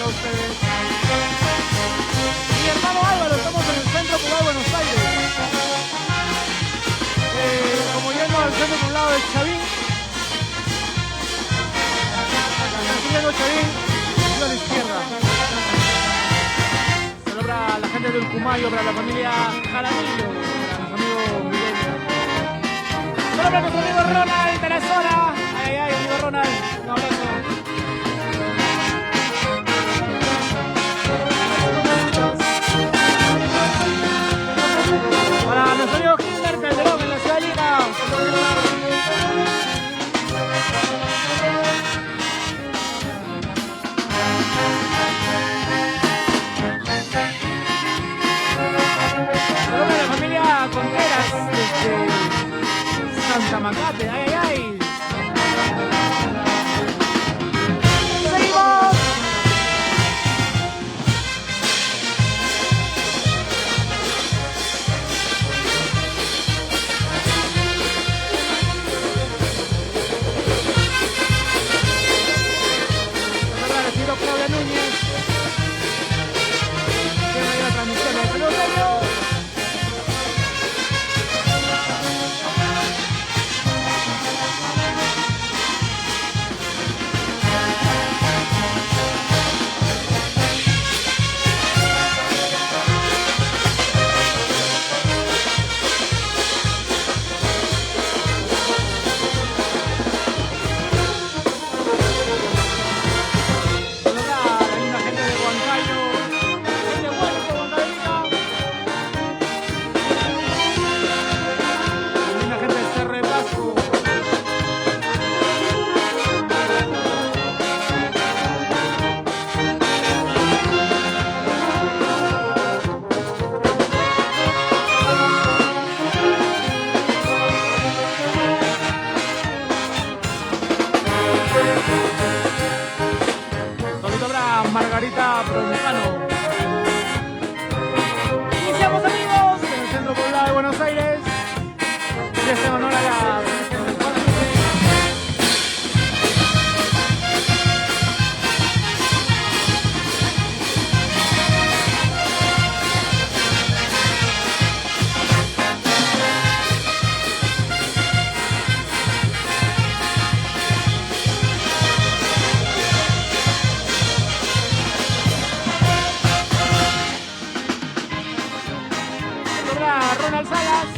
para ustedes. Mi hermano Álvaro, estamos en el Centro Poblado de Buenos Aires. Como yendo al Centro Poblado de Chavín. Siguiendo Chavín, a la izquierda. Saludos para la gente del Cumayo, para la familia Jaramillo, para mis amigos Miguel. Saludos para nuestro amigo Ronald de la zona. Ay, ay, amigo Ronald, un abrazo. Para nuestro amigo Kinder Calderón en la ciudad de Lima. Saludos a la familia Contreras desde Santa Macate. Ay, ay, ay. ¡Seguimos! Claudia Núñez, que me dio la transmisión de Saludos, Sergio. Margarita Promucano. Iniciamos, amigos, en el Centro Poblado de Buenos Aires. Y este honor a la... Ronald Salas.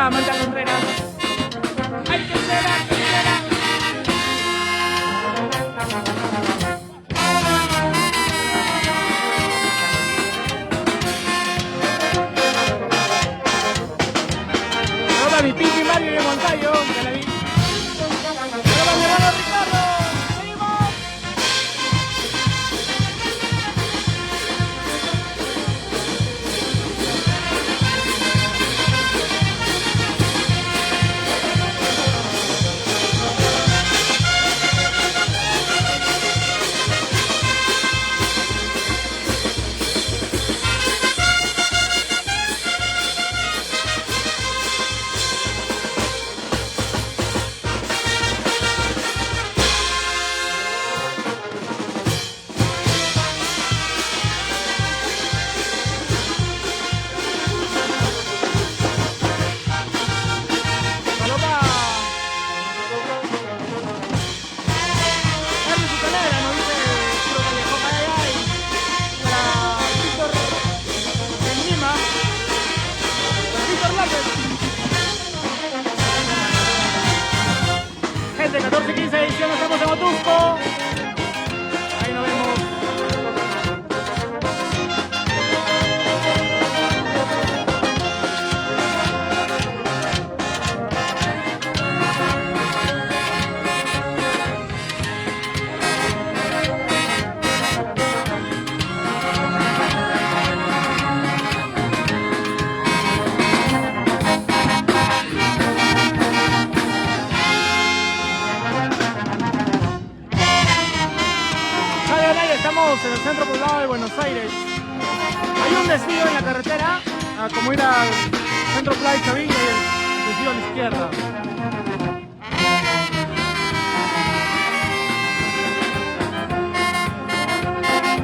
será, Manta Contreras? ¡Ay, qué será, qué será! Ahora mi Pinky Mario de Moncayo, que la vi. Ahora mi hermano Ricardo, ¡seguimos! Gente, 14-15 edición, estamos en Otusco. Ahí nos vemos. Estamos en el centro poblado de Buenos Aires. Hay un desvío en la carretera, como ir al centro Playa Chavilla, y el desvío a la izquierda.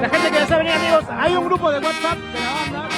La gente que desea venir, amigos, hay un grupo de WhatsApp de la banda.